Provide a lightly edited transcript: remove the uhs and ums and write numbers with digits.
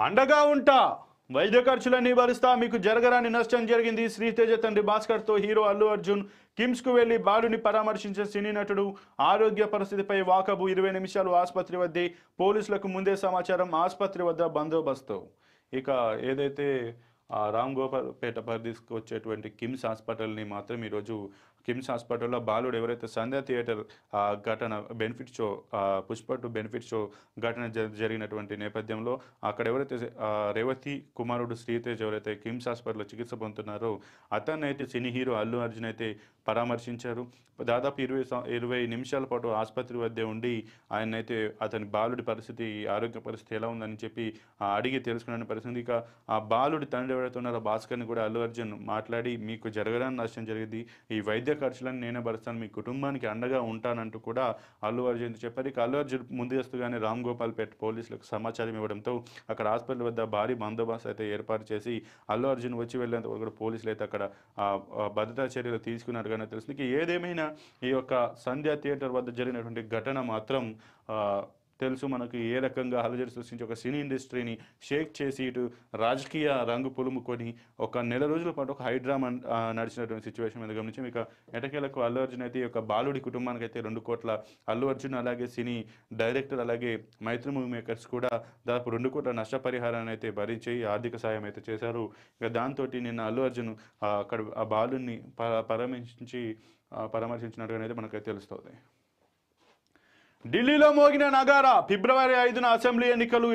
అండగా ఉంటా వైద్య ఖర్చులన్నీ భరిస్తా మీకు జరగరాని నష్టం జరిగింది. శ్రీతేజ తండ్రి భాస్కర్ తో హీరో అల్లు అర్జున్ కిమ్స్ కు వెళ్లి బాలుని పరామర్శించిన సినీ నటుడు ఆరోగ్య పరిస్థితిపై వాకబు 20 నిమిషాలు ఆసుపత్రి వద్దే పోలీసులకు ముందే సమాచారం ఆసుపత్రి వద్ద బందోబస్తు. ఇక ఏదైతే రామ్ గోపాల్ పేట పరిధికి వచ్చేటువంటి కిమ్స్ హాస్పిటల్ని మాత్రం ఈరోజు కిమ్స్ హాస్పిటల్లో బాలుడు ఎవరైతే సంధ్య థియేటర్ ఘటన benefit show Pushpa to benefit show ఘటన జరిగినటువంటి నేపథ్యంలో అక్కడ ఎవరైతే రేవతి కుమారుడు శ్రీతేజ్ ఎవరైతే కిమ్స్ హాస్పిటల్లో చికిత్స పొందుతున్నారో అతన్ని అయితే సినీ హీరో అల్లు అర్జున్ అయితే పరామర్శించారు. దాదాపు 20 నిమిషాల పాటు ఆసుపత్రి వద్దే ఉండి ఆయన అయితే అతని బాలుడి పరిస్థితి ఆరోగ్య పరిస్థితి ఎలా ఉందని చెప్పి అడిగి తెలుసుకునే పరిస్థితి. ఇక ఆ బాలుడి తండ్రి ఎవరైతే ఉన్నారో భాస్కర్ని కూడా అల్లు అర్జున్ మాట్లాడి మీకు జరగడానికి నష్టం జరిగింది, ఈ వైద్య ఖర్చులను నేనే భరుస్తాను, మీ కుటుంబానికి అండగా ఉంటానంటూ కూడా అల్లు అర్జున్ చెప్పారు. ఇక అల్లు అర్జున్ ముందస్తుగానే రామ్ గోపాల్ పేట పోలీసులకు సమాచారం ఇవ్వడంతో అక్కడ హాస్పిటల్ వద్ద భారీ బందోబస్తు అయితే ఏర్పాటు చేసి అల్లు అర్జున్ వచ్చి వెళ్ళేంత వరకు కూడా పోలీసులు అయితే అక్కడ భద్రతా చర్యలు తీసుకున్నట్టుగానే తెలుస్తుంది. ఏదేమైనా ఈ యొక్క సంధ్య థియేటర్ వద్ద జరిగినటువంటి ఘటన మాత్రం తెలుసు మనకు ఏ రకంగా అలజడి సృష్టించి ఒక సినీ ఇండస్ట్రీని షేక్ చేసి ఇటు రాజకీయ రంగు పులుముకొని ఒక నెల రోజుల పాటు ఒక హైడ్రామా నడిచినటువంటి సిచ్యువేషన్ మీద గమనించి ఇక ఎటకేలకు అల్లు అర్జున్ అయితే ఈ యొక్క బాలుడి కుటుంబానికి అయితే 2 కోట్ల అల్లు అర్జున్ అలాగే సినీ డైరెక్టర్ అలాగే మైత్రి మూవీ మేకర్స్ కూడా దాదాపు 2 కోట్ల నష్టపరిహారాన్ని అయితే భరించి ఆర్థిక సాయం అయితే చేశారు. ఇక దాంతో నిన్న అల్లు అర్జున్ అక్కడ ఆ బాలుని పరామర్శించినట్టుగా అయితే మనకైతే తెలుస్తుంది. ఢిల్లీలో మోగిన నగారా ఫిబ్రవరి 5న అసెంబ్లీ ఎన్నికలు